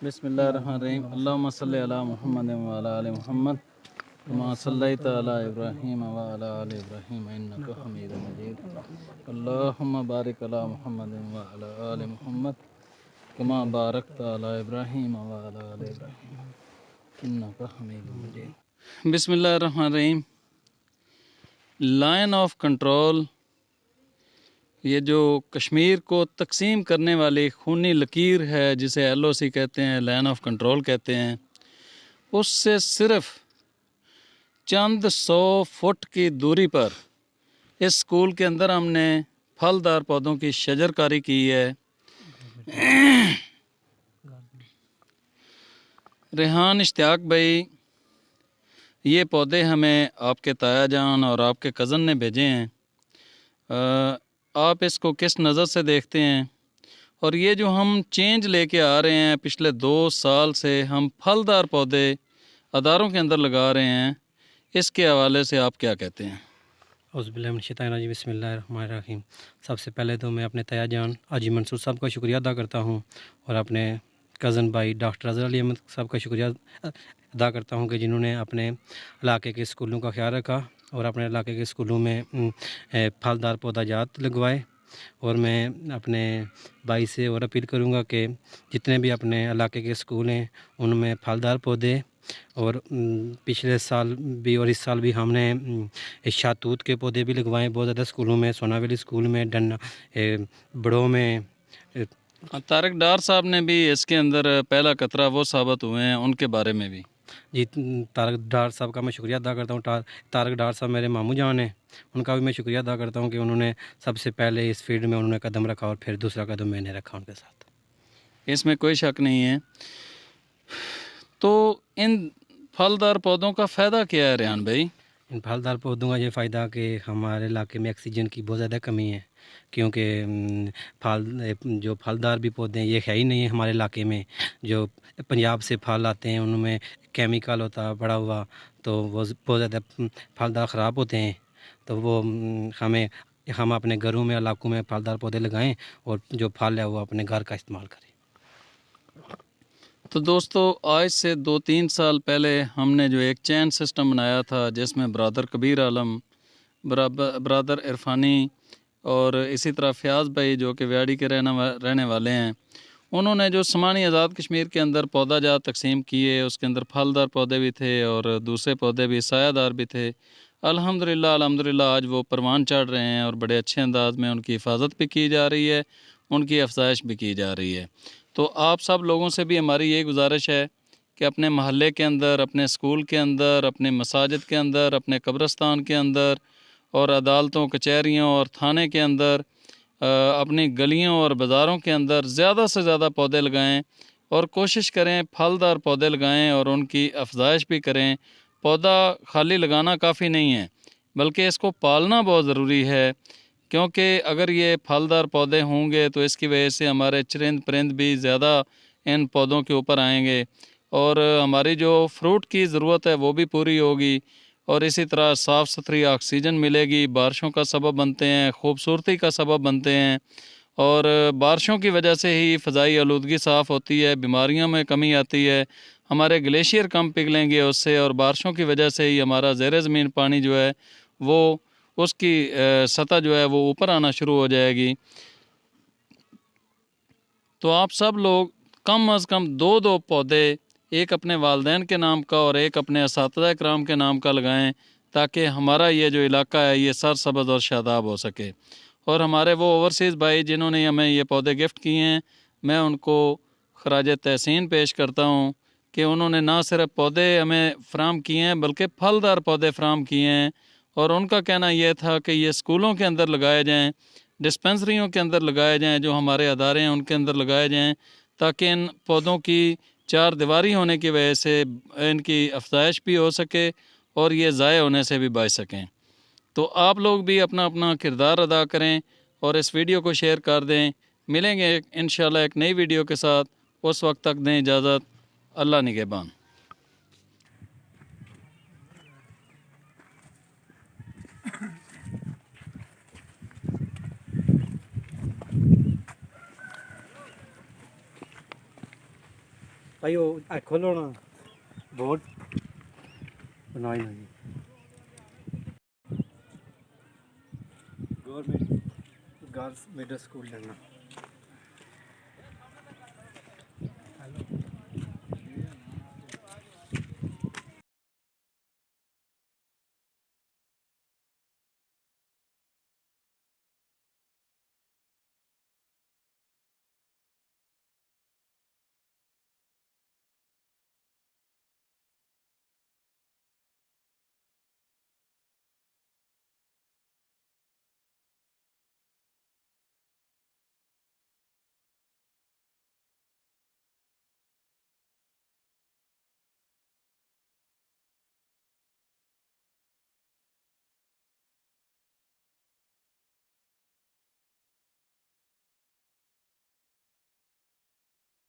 बिस्मिल्लाहिर्रहमानिर्रहीम। अल्लाहुम्मा सल्लि अला मुहम्मद व अला आलि मुहम्मद कमा सल्लैता अला इब्राहीम व अला आलि इब्राहीम इन्नका हमीदुम मजीद। अल्लाहुम्मा बारिक अला मुहम्मद व अला आलि मुहम्मद कमा बारकता अला इब्राहीम व अला आलि इब्राहीम इन्नका हमीदुम मजीद। बिस्मिल्लाहिर्रहमानिर्रहीम। लाइन ऑफ कंट्रोल, ये जो कश्मीर को तकसीम करने वाली खूनी लकीर है जिसे LOC कहते हैं, लाइन ऑफ कंट्रोल कहते हैं, उससे सिर्फ चंद 100 फुट की दूरी पर इस स्कूल के अंदर हमने फलदार पौधों की शजरकारी की है। रेहान इश्तियाक भाई, ये पौधे हमें आपके ताया जान और आपके कज़न ने भेजे हैं। आप इसको किस नज़र से देखते हैं? और ये जो हम चेंज लेके आ रहे हैं पिछले 2 साल से, हम फलदार पौधे अदारों के अंदर लगा रहे हैं, इसके हवाले से आप क्या कहते हैं? औज़ुबिल्लाहि बिस्मिल्लाहिर्रहमानिर्रहीम। सबसे पहले तो मैं अपने ताया जान हाजी मंसूर साहब का शुक्रिया अदा करता हूँ और अपने कज़न भाई डॉक्टर अज़हर अली अहमद साहब का शुक्रिया अदा करता हूँ कि जिन्होंने अपने इलाके के स्कूलों का ख्याल रखा और अपने इलाके के स्कूलों में फलदार पौधाजात लगवाए। और मैं अपने भाई से और अपील करूँगा कि जितने भी अपने इलाके के स्कूल हैं उनमें फलदार पौधे, और पिछले साल भी और इस साल भी हमने शातूत के पौधे भी लगवाए बहुत ज़्यादा स्कूलों में, सोनावली स्कूल में, बड़ों में। तारक डार साहब ने भी इसके अंदर पहला कतरा वो साबित हुए हैं, उनके बारे में भी जी, तारक डार साहब का मैं शुक्रिया अदा करता हूँ। तारक डार साहब मेरे मामू जान हैं, उनका भी मैं शुक्रिया अदा करता हूँ कि उन्होंने सबसे पहले इस फील्ड में उन्होंने कदम रखा और फिर दूसरा कदम मैंने रखा उनके साथ। इसमें कोई शक नहीं है। तो इन फलदार पौधों का फ़ायदा क्या है रेहान भाई? इन फलदार पौधों का ये फ़ायदा कि हमारे इलाके में ऑक्सीजन की बहुत ज़्यादा कमी है, क्योंकि जो फलदार भी पौधे हैं ये है ही नहीं है हमारे इलाके में। जो पंजाब से फल आते हैं उनमें केमिकल होता है पड़ा हुआ, तो वो बहुत ज़्यादा फलदार ख़राब होते हैं। तो वो हम अपने घरों में, इलाकों में फलदार पौधे लगाएं और जो फल है वो अपने घर का इस्तेमाल करें। तो दोस्तों, आज से 2-3 साल पहले हमने जो एक चैन सिस्टम बनाया था जिसमें ब्रदर कबीर आलम, ब्रदर इरफानी और इसी तरह फ़याज़ भाई जो कि व्याड़ी के रहने वाले हैं, उन्होंने जो समानी आज़ाद कश्मीर के अंदर पौधाजात तकसीम किए, उसके अंदर फलदार पौधे भी थे और दूसरे पौधे भी सायादार भी थे। अल्हम्दुलिल्लाह आज वो परवान चढ़ रहे हैं और बड़े अच्छे अंदाज में उनकी हिफाजत भी की जा रही है, उनकी अफजाइश भी की जा रही है। तो आप सब लोगों से भी हमारी यही गुजारिश है कि अपने महल्ले के अंदर, अपने स्कूल के अंदर, अपने मसाजिद के अंदर, अपने कब्रस्तान के अंदर और अदालतों, कचहरियों और थाने के अंदर, अपनी गलियों और बाज़ारों के अंदर ज़्यादा से ज़्यादा पौधे लगाएं और कोशिश करें फलदार पौधे लगाएं और उनकी अफजाइश भी करें। पौधा खाली लगाना काफ़ी नहीं है, बल्कि इसको पालना बहुत ज़रूरी है, क्योंकि अगर ये फलदार पौधे होंगे तो इसकी वजह से हमारे चरिंद परिंद भी ज़्यादा इन पौधों के ऊपर आएंगे और हमारी जो फ्रूट की ज़रूरत है वो भी पूरी होगी और इसी तरह साफ़ सुथरी ऑक्सीजन मिलेगी। बारिशों का सबब बनते हैं, खूबसूरती का सबब बनते हैं और बारिशों की वजह से ही फ़ज़ाई आलूदगी साफ़ होती है, बीमारियों में कमी आती है, हमारे ग्लेशियर कम पिघलेंगे उससे और बारिशों की वजह से ही हमारा ज़ेर ज़मीन पानी जो है वो उसकी सतह जो है वो ऊपर आना शुरू हो जाएगी। तो आप सब लोग कम अज़ कम 2-2 पौधे, एक अपने वालदैन के नाम का और एक अपने असातिज़ा इकराम के नाम का लगाएं, ताकि हमारा ये जो इलाका है ये सरसब्ज़ और शादाब हो सके। और हमारे वो ओवरसीज़ भाई जिन्होंने हमें ये पौधे गिफ्ट किए हैं, मैं उनको खराज तहसीन पेश करता हूँ कि उन्होंने ना सिर्फ पौधे हमें फ़राहम किए हैं बल्कि फलदार पौधे फ़राहम किए हैं। और उनका कहना यह था कि ये स्कूलों के अंदर लगाए जाएँ, डिस्पेंसरियों के अंदर लगाए जाएँ, जो हमारे अदारे हैं उनके अंदर लगाए जाएँ, ताकि इन पौधों की चार दीवारी होने की वजह से इनकी अफजाइश भी हो सके और ये ज़ाय होने से भी बच सकें। तो आप लोग भी अपना अपना किरदार अदा करें और इस वीडियो को शेयर कर दें। मिलेंगे इंशाल्लाह एक नई वीडियो के साथ, उस वक्त तक दें इजाज़त। अल्लाह निगहबान। भाई वो खोलो ना बोर्ड बनाई ना जी गवर्नमेंट गर्ल्स मिडिल स्कूल लेना